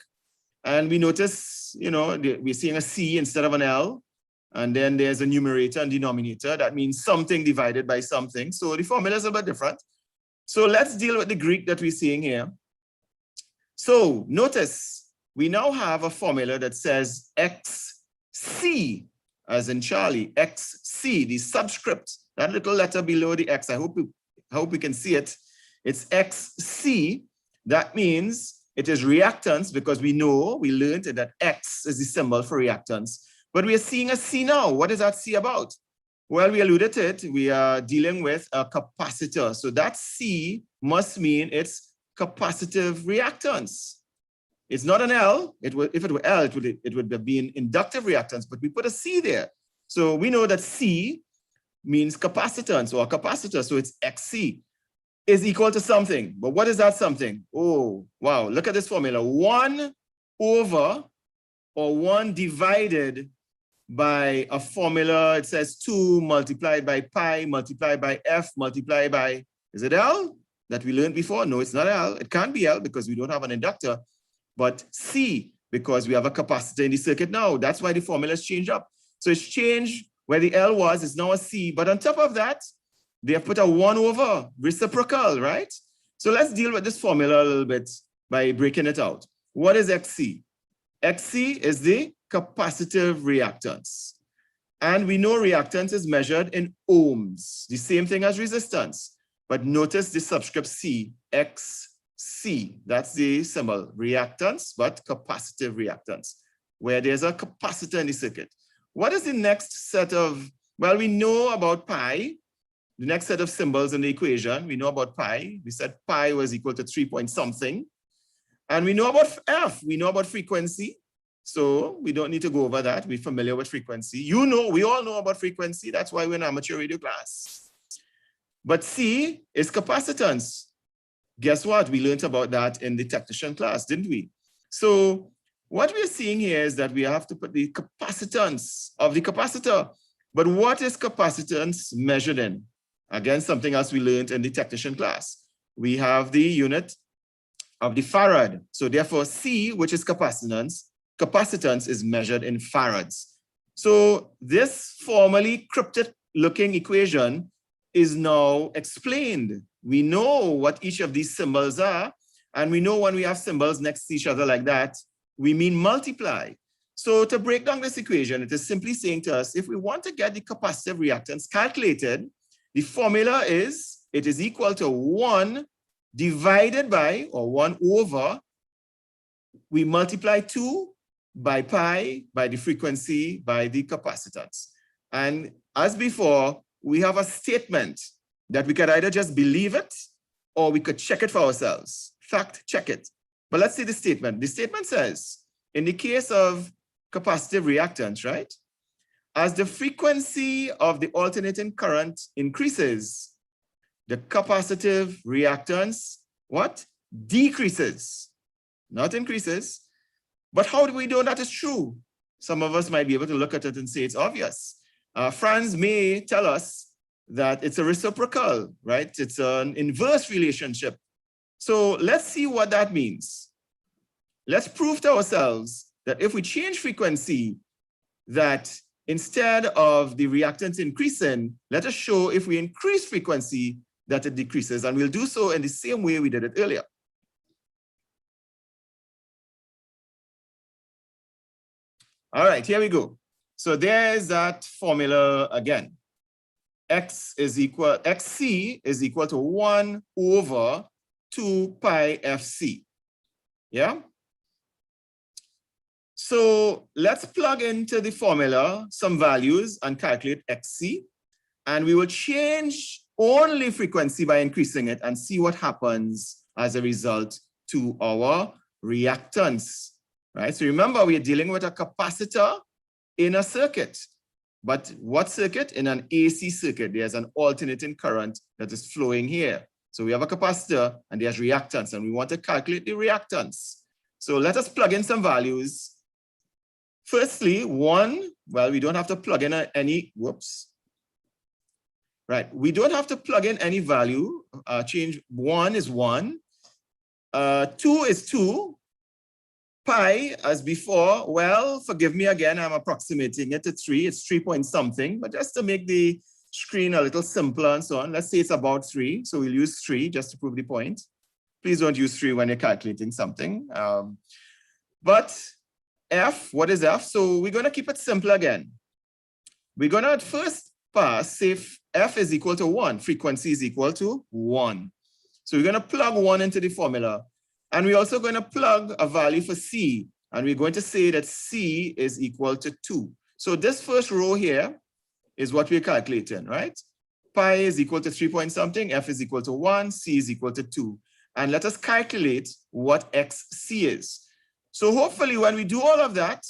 And we notice, you know, we're seeing a C instead of an L. And then there's a numerator and denominator. That means something divided by something. So the formula is a bit different. So let's deal with the Greek that we're seeing here. So notice we now have a formula that says XC, as in Charlie, XC, the subscript, that little letter below the X. I hope we can see it. It's XC. That means it is reactance, because we learned that X is the symbol for reactance. But we are seeing a C now. What is that C about? Well, we alluded to it. We are dealing with a capacitor. So that C must mean it's capacitive reactance. It's not an L. If it were L, it would have been inductive reactance, but we put a C there. So we know that C means capacitance or capacitor. So it's XC is equal to something. But what is that something? Oh, wow. Look at this formula. 1 over or 1 divided by a formula. It says 2 multiplied by pi multiplied by F multiplied by, is it L that we learned before? No, it's not L. It can't be L because we don't have an inductor, but C because we have a capacitor in the circuit now. That's why the formula has changed up. So it's changed where the L was, it's now a C. But on top of that, they have put a 1 over reciprocal, right? So let's deal with this formula a little bit by breaking it out. What is XC? XC is the capacitive reactance. And we know reactance is measured in ohms, the same thing as resistance. But notice the subscript C, XC. That's the symbol, reactance, but capacitive reactance, where there's a capacitor in the circuit. What is the next set of, well, we know about pi, the next set of symbols in the equation. We know about pi. We said pi was equal to 3 point something. And we know about F, we know about frequency. So we don't need to go over that. We're familiar with frequency. You know, we all know about frequency. That's why we're in amateur radio class. But C is capacitance. Guess what? We learned about that in the technician class, didn't we? So what we're seeing here is that we have to put the capacitance of the capacitor. But what is capacitance measured in? Again, something else we learned in the technician class. We have the unit of the farad. So therefore C, which is capacitance is measured in farads. So this formally cryptic looking equation is now explained. We know what each of these symbols are, and we know when we have symbols next to each other like that, we mean multiply. So to break down this equation, it is simply saying to us, if we want to get the capacitive reactance calculated, the formula is, it is equal to 1 divided by, or 1 over, we multiply 2 by pi, by the frequency, by the capacitance. And as before, we have a statement that we could either just believe it or we could check it for ourselves. Fact, check it. But let's see the statement. The statement says, in the case of capacitive reactance, right? As the frequency of the alternating current increases, the capacitive reactance, what? Decreases, not increases. But how do we know that is true? Some of us might be able to look at it and say it's obvious. Franz may tell us that it's a reciprocal, right? It's an inverse relationship. So let's see what that means. Let's prove to ourselves that if we change frequency, that instead of the reactance increasing, let us show if we increase frequency that it decreases. And we'll do so in the same way we did it earlier. All right, here we go. So there's that formula again. XC is equal to 1 over 2 pi FC. Yeah? So let's plug into the formula some values and calculate XC. And we will change only frequency by increasing it and see what happens as a result to our reactance. Right, so remember we are dealing with a capacitor in a circuit, but what circuit? In an AC circuit, there's an alternating current that is flowing here. So we have a capacitor and there's reactance and we want to calculate the reactance. So let us plug in some values. Firstly, 1, well, we don't have to plug in any, whoops. Right, we don't have to plug in any value. Change 1 is 1, 2 is 2. Pi, as before, well, forgive me again, I'm approximating it to 3. It's 3 point something, but just to make the screen a little simpler and so on, let's say it's about 3. So we'll use 3 just to prove the point. Please don't use 3 when you're calculating something. But F, what is F? So we're going to keep it simple again. We're going to at first pass say F is equal to 1, frequency is equal to 1. So we're going to plug 1 into the formula. And we're also going to plug a value for C, and we're going to say that C is equal to 2. So this first row here is what we're calculating, right? Pi is equal to 3 point something, F is equal to 1, C is equal to 2. And let us calculate what XC is. So hopefully when we do all of that,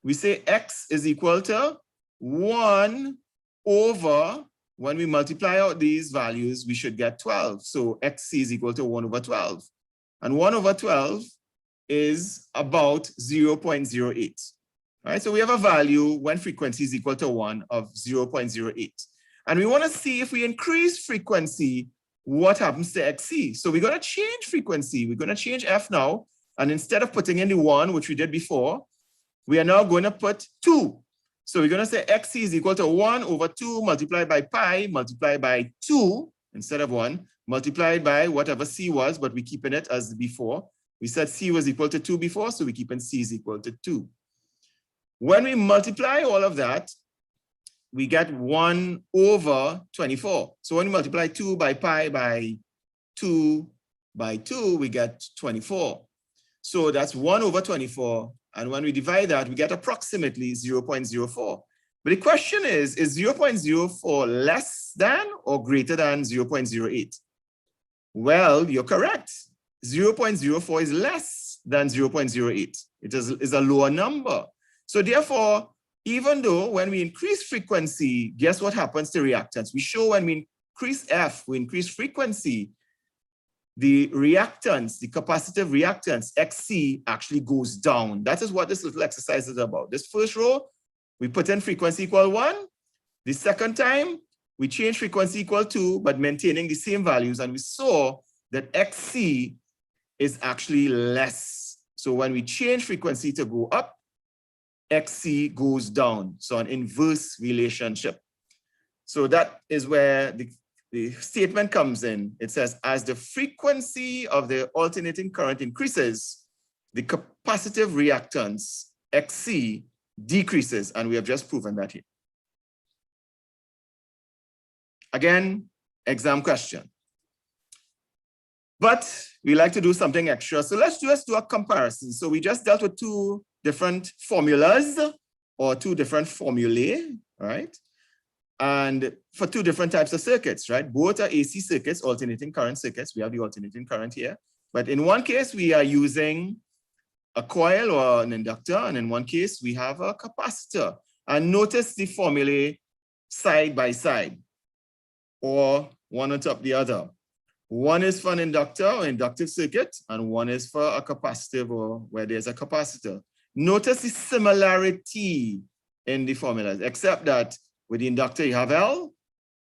we say X is equal to 1 over, when we multiply out these values, we should get 12. So XC is equal to 1 over 12. And 1 over 12 is about 0.08. Right? So we have a value when frequency is equal to 1 of 0.08. And we want to see if we increase frequency, what happens to XC? So we're going to change frequency. We're going to change F now. And instead of putting in the 1, which we did before, we are now going to put 2. So we're going to say XC is equal to 1 over 2 multiplied by pi multiplied by 2 instead of 1. Multiplied by whatever C was, but we're keeping it as before, We said C was equal to 2 before, so we keep in C is equal to 2. When we multiply all of that, we get 1 over 24. So when we multiply 2 by pi by 2 by 2, we get 24. So that's 1 over 24. And when we divide that, we get approximately 0.04. But the question is 0.04 less than or greater than 0.08? Well, you're correct. 0.04 is less than 0.08. It is a lower number. So therefore, even though when we increase frequency, guess what happens to reactance? We show when we increase F, we increase frequency, the reactance, the capacitive reactance, XC, actually goes down. That is what this little exercise is about. This first row, we put in frequency equal 1. The second time, we change frequency equal 2, but maintaining the same values. And we saw that XC is actually less. So when we change frequency to go up, XC goes down. So an inverse relationship. So that is where the statement comes in. It says, as the frequency of the alternating current increases, the capacitive reactance, XC, decreases. And we have just proven that here. Again, exam question. But we like to do something extra. So let's just do a comparison. So we just dealt with 2 different formulas or 2 different formulae, right? And for 2 different types of circuits, right? Both are AC circuits, alternating current circuits. We have the alternating current here. But in one case, we are using a coil or an inductor. And in one case, we have a capacitor. And notice the formulae side by side, or one on top of the other. One is for an inductor or inductive circuit, and one is for a capacitive or where there's a capacitor. Notice the similarity in the formulas, except that with the inductor you have L,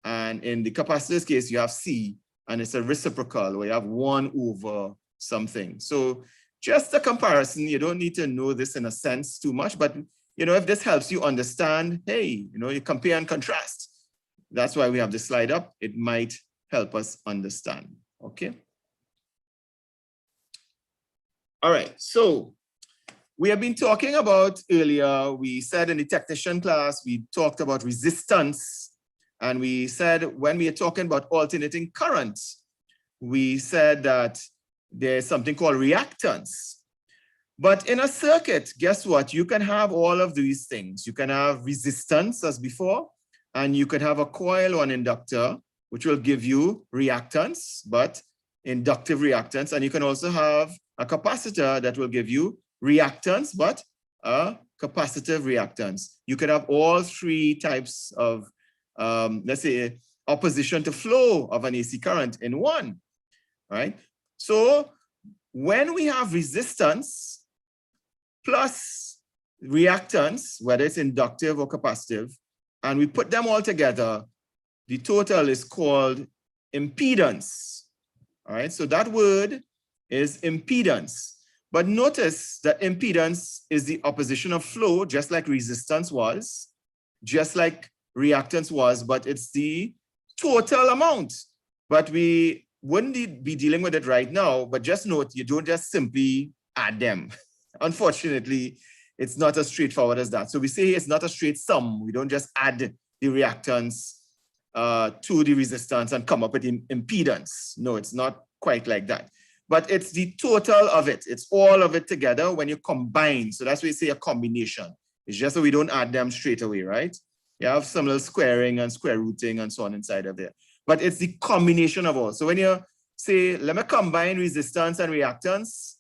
and in the capacitor's case you have C, and it's a reciprocal where you have 1 over something. So just a comparison, you don't need to know this in a sense too much, but you know, if this helps you understand, hey, you know, you compare and contrast. That's why we have the slide up. It might help us understand, okay? All right, so we have been talking about earlier, we said in the technician class, we talked about resistance, and we said when we are talking about alternating current, we said that there's something called reactance. But in a circuit, guess what? You can have all of these things. You can have resistance as before, and you could have a coil or an inductor, which will give you reactance, but inductive reactance. And you can also have a capacitor that will give you reactance, but a capacitive reactance. You could have all 3 types of, let's say, opposition to flow of an AC current in one, right? So when we have resistance plus reactance, whether it's inductive or capacitive, and we put them all together, the total is called impedance. All right, so that word is impedance. But notice that impedance is the opposition of flow, just like resistance was, just like reactance was, but it's the total amount. But we wouldn't be dealing with it right now, but just note, you don't just simply add them. Unfortunately, it's not as straightforward as that. So we say it's not a straight sum. We don't just add the reactance to the resistance and come up with impedance. No, it's not quite like that. But it's the total of it. It's all of it together when you combine. So that's why we say a combination. It's just so we don't add them straight away, right? You have some little squaring and square rooting and so on inside of there. But it's the combination of all. So when you say, let me combine resistance and reactance,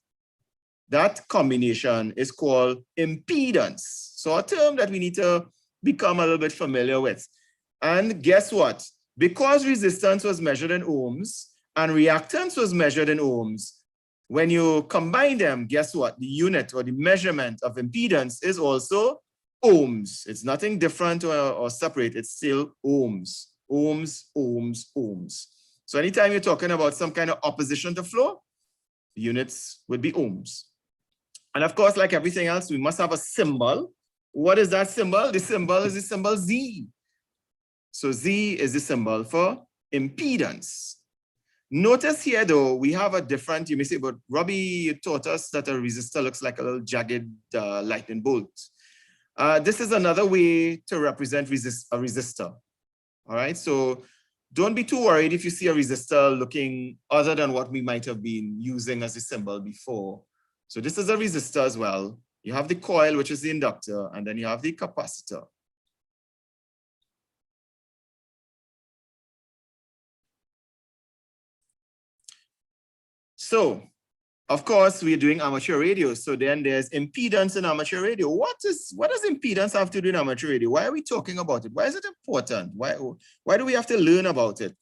that combination is called impedance. So a term that we need to become a little bit familiar with. And guess what? Because resistance was measured in ohms and reactance was measured in ohms, when you combine them, guess what? The unit or the measurement of impedance is also ohms. It's nothing different or separate. It's still ohms, ohms, ohms, ohms. So anytime you're talking about some kind of opposition to flow, the units would be ohms. And of course, like everything else, we must have a symbol. What is that symbol? The symbol is the symbol Z. So Z is the symbol for impedance. Notice here though, we have a different, you may say, but Robbie, you taught us that a resistor looks like a little jagged lightning bolt. This is another way to represent a resistor. All right, so don't be too worried if you see a resistor looking other than what we might have been using as a symbol before. So this is a resistor as well. You have the coil, which is the inductor, and then you have the capacitor. So, of course, we're doing amateur radio. So then there's impedance in amateur radio. What does impedance have to do in amateur radio? Why are we talking about it? Why is it important? Why do we have to learn about it?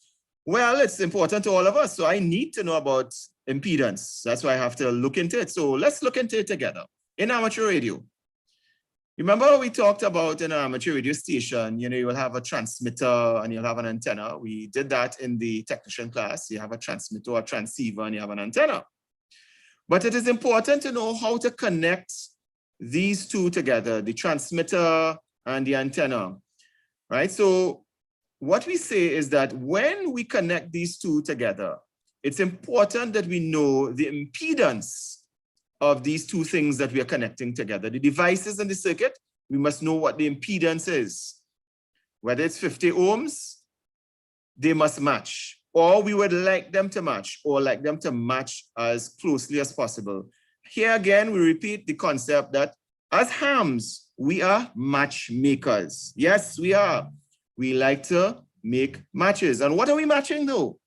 Well, it's important to all of us. So I need to know about impedance. That's why I have to look into it. So let's look into it together. In amateur radio, remember we talked about in an amateur radio station, you know, you will have a transmitter and you'll have an antenna. We did that in the technician class. You have a transmitter or a transceiver and you have an antenna. But it is important to know how to connect these two together, the transmitter and the antenna, right? So what we say is that when we connect these two together, it's important that we know the impedance of these two things that we are connecting together. The devices in the circuit, we must know what the impedance is. Whether it's 50 ohms, they must match, or we would like them to match, or like them to match as closely as possible. Here again, we repeat the concept that as hams, we are matchmakers. Yes, we are. We like to make matches. And what are we matching though?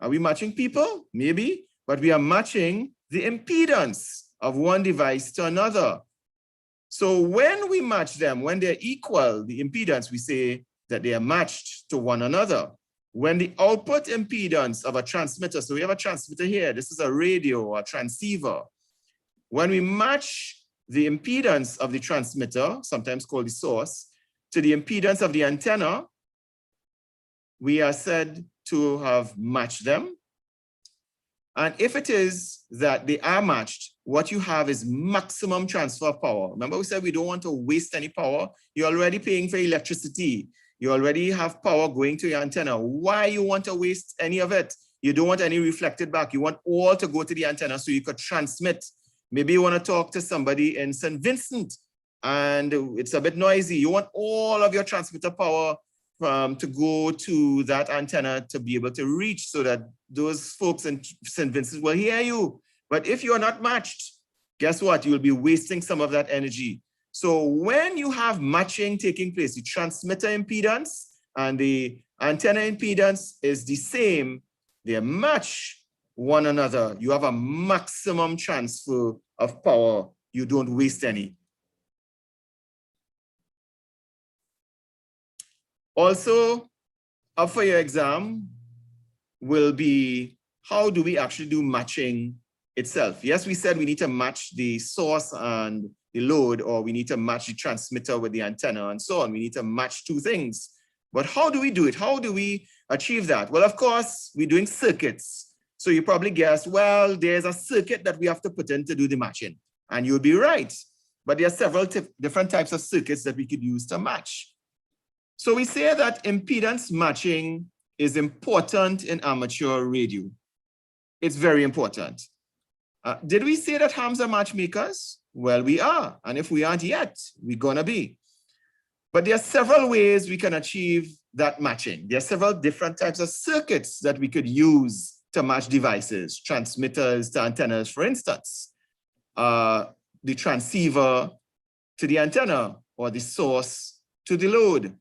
Are we matching people? Maybe, but we are matching the impedance of one device to another. So when we match them, when they're equal, the impedance, we say that they are matched to one another. When the output impedance of a transmitter, so we have a transmitter here, this is a radio or a transceiver. When we match the impedance of the transmitter, sometimes called the source, to the impedance of the antenna, we are said to have matched them. And if it is that they are matched, what you have is maximum transfer power. Remember we said we don't want to waste any power. You're already paying for electricity. You already have power going to your antenna. Why you want to waste any of it? You don't want any reflected back. You want all to go to the antenna so you could transmit. Maybe you want to talk to somebody in St. Vincent and it's a bit noisy. You want all of your transmitter power to go to that antenna to be able to reach so that those folks in St. Vincent will hear you. But if you are not matched, guess what? You will be wasting some of that energy. So when you have matching taking place, the transmitter impedance and the antenna impedance is the same, they match one another. You have a maximum transfer of power. You don't waste any. Also, up for your exam will be, how do we actually do matching itself? Yes, we said we need to match the source and the load, or we need to match the transmitter with the antenna and so on. We need to match two things. But how do we do it? How do we achieve that? Well, of course, we're doing circuits. So you probably guess, well, there's a circuit that we have to put in to do the matching. And you'll be right. But there are several different types of circuits that we could use to match. So we say that impedance matching is important in amateur radio. It's very important. Did we say that hams are matchmakers? Well, we are. And if we aren't yet, we're gonna be. But there are several ways we can achieve that matching. There are several different types of circuits that we could use to match devices, transmitters to antennas, for instance. The transceiver to the antenna, or the source to the load.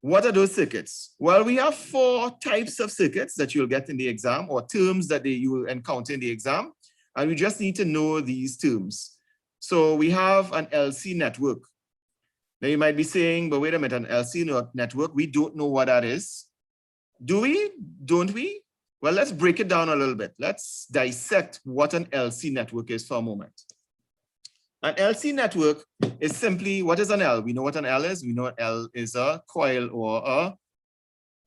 What are those circuits? Well, we have 4 types of circuits that you'll get in the exam, or terms that you will encounter in the exam. And we just need to know these terms. So we have an LC network. Now you might be saying, but wait a minute, an LC network, we don't know what that is. Do we? Don't we? Well, let's break it down a little bit. Let's dissect what an LC network is for a moment. An LC network is simply, what is an L? We know what an L is. We know an L is a coil or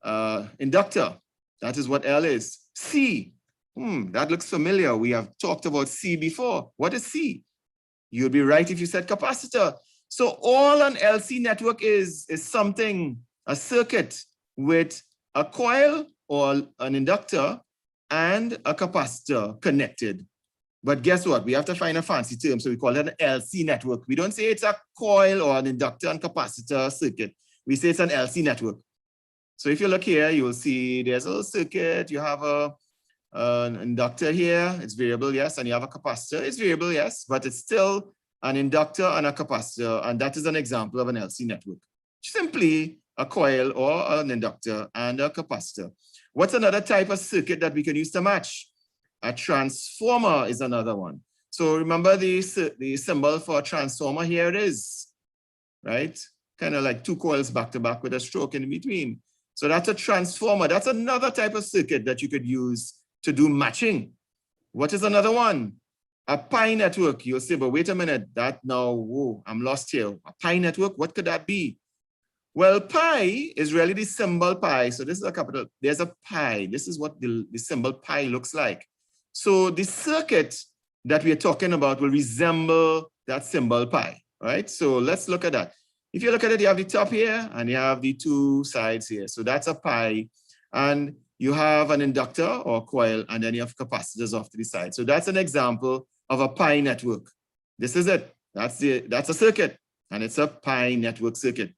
a inductor. That is what L is. C, that looks familiar. We have talked about C before. What is C? You'd be right if you said capacitor. So all an LC network is something, a circuit with a coil or an inductor and a capacitor connected. But guess what? We have to find a fancy term. So we call it an LC network. We don't say it's a coil or an inductor and capacitor circuit. We say it's an LC network. So if you look here, you will see there's a little circuit. You have an inductor here. It's variable, yes. And you have a capacitor. It's variable, yes. But it's still an inductor and a capacitor. And that is an example of an LC network. Simply a coil or an inductor and a capacitor. What's another type of circuit that we can use to match? A transformer is another one. So remember the symbol for a transformer, here it is, right? Kind of like two coils back to back with a stroke in between. So that's a transformer. That's another type of circuit that you could use to do matching. What is another one? A pi network. You'll say, but wait a minute, that now, whoa, I'm lost here. A pi network, what could that be? Well, pi is really the symbol pi. So this is a capital, there's a pi. This is what the symbol pi looks like. So the circuit that we are talking about will resemble that symbol pi, right? So let's look at that. If you look at it, you have the top here and you have the two sides here. So that's a pi. And you have an inductor or coil, and then you have capacitors off to the side. So that's an example of a pi network. This is it. That's a circuit, and it's a pi network circuit.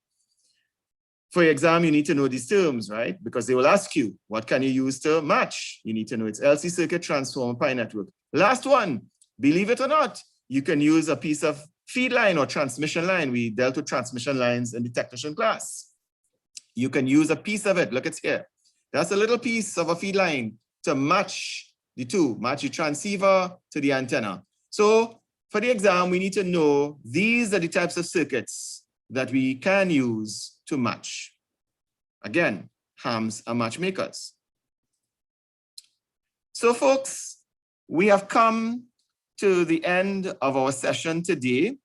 For your exam, you need to know these terms, right? Because they will ask you, what can you use to match? You need to know it's LC circuit, transformer, pi network. Last one, believe it or not, you can use a piece of feed line or transmission line. We dealt with transmission lines in the technician class. You can use a piece of it. Look, it's here. That's a little piece of a feed line to match the two, match the transceiver to the antenna. So for the exam, we need to know these are the types of circuits that we can use to match. Again, hams are matchmakers. So folks, we have come to the end of our session today.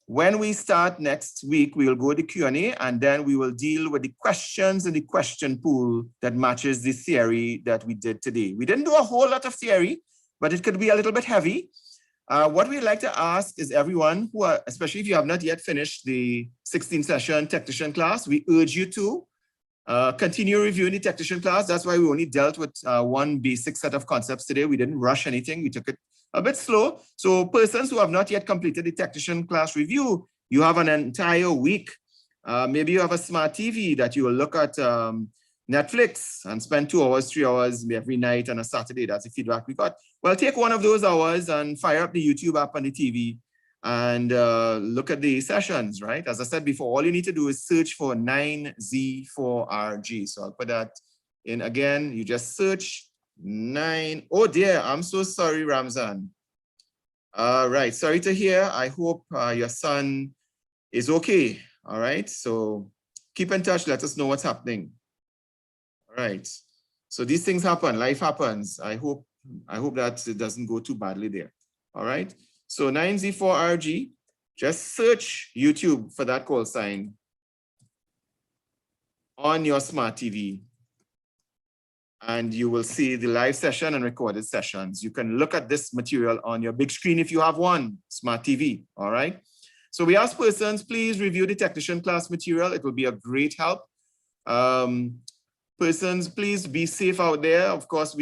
When we start next week, we will go to Q&A, and then we will deal with the questions in the question pool that matches the theory that we did today. We didn't do a whole lot of theory, but it could be a little bit heavy. What we'd like to ask is everyone who are, especially if you have not yet finished the 16th session technician class, we urge you to continue reviewing the technician class. That's why we only dealt with one basic set of concepts today. We didn't rush anything. We took it a bit slow. So persons who have not yet completed the technician class review, you have an entire week. Maybe you have a smart TV that you will look at Netflix and spend 2 hours, 3 hours every night on a Saturday. That's the feedback we got. Well, take one of those hours and fire up the YouTube app on the TV and look at the sessions, right? As I said before, all you need to do is search for 9Z4RG. So I'll put that in again. You just search 9. Oh dear, I'm so sorry, Ramzan. All right, sorry to hear. I hope your son is okay. All right, so keep in touch. Let us know what's happening. All right, so these things happen. Life happens. I hope that it doesn't go too badly there. All right, so 9Z4RG, just search YouTube for that call sign on your smart TV, and you will see the live session and recorded sessions. You can look at this material on your big screen if you have one, smart TV, all right? So we ask persons, please review the technician class material. It will be a great help. Persons, please be safe out there. Of course,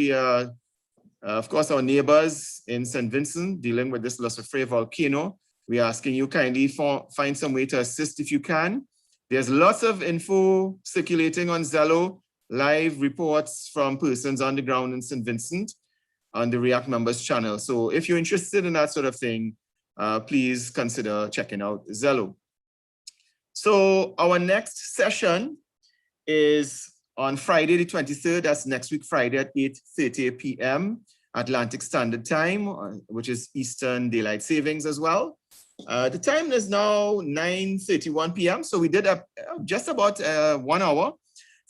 our neighbors in St. Vincent dealing with this Le Soufrière volcano. We're asking you kindly find some way to assist if you can. There's lots of info circulating on Zello, live reports from persons on the ground in St. Vincent on the React Members channel. So if you're interested in that sort of thing, please consider checking out Zello. So our next session is on Friday the 23rd, that's next week Friday at 8:30 p.m. Atlantic Standard Time, which is Eastern Daylight Savings as well. The time is now 9:31 p.m. So we did just about 1 hour.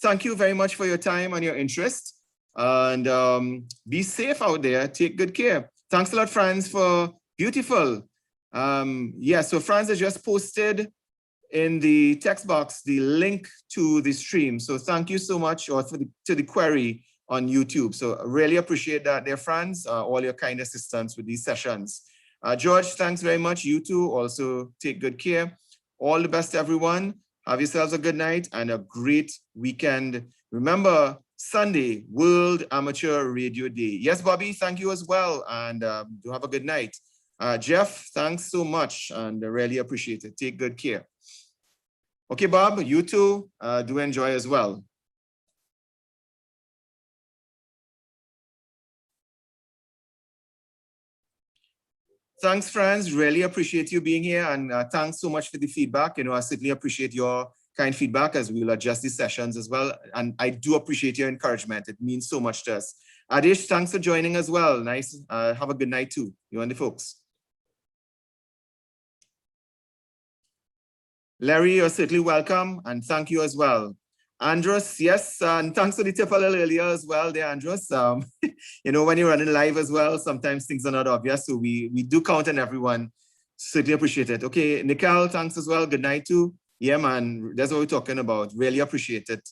Thank you very much for your time and your interest. And be safe out there. Take good care. Thanks a lot, Franz, for beautiful. Yeah, so Franz has just posted in the text box the link to the stream. So thank you so much, or to the query on YouTube. So I really appreciate that, dear Franz, all your kind assistance with these sessions. George, thanks very much. You too. Also take good care. All the best, everyone. Have yourselves a good night and a great weekend. Remember Sunday, World Amateur Radio Day. Yes, Bobby, thank you as well. And do have a good night. Jeff, thanks so much. And I really appreciate it. Take good care. Okay, Bob, you too, do enjoy as well. Thanks, friends. Really appreciate you being here. And thanks so much for the feedback. You know, I certainly appreciate your kind feedback as we will adjust these sessions as well. And I do appreciate your encouragement. It means so much to us. Adish, thanks for joining as well. Nice. Have a good night too, you and the folks. Larry, you're certainly welcome. And thank you as well. Andros, yes, and thanks for the tip a little earlier as well there, Andros. You know, when you're running live as well, sometimes things are not obvious. So we do count on everyone. Certainly appreciate it. Okay, Nicole, thanks as well. Good night too. Yeah, man, that's what we're talking about. Really appreciate it.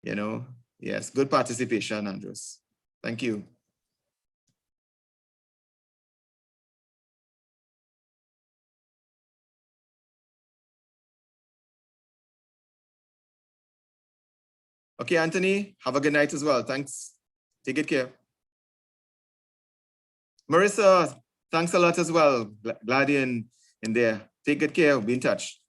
You know, yes, good participation, Andros. Thank you. Okay, Anthony, have a good night as well. Thanks. Take good care. Marissa, thanks a lot as well. Glad you're in there. Take good care. Be in touch.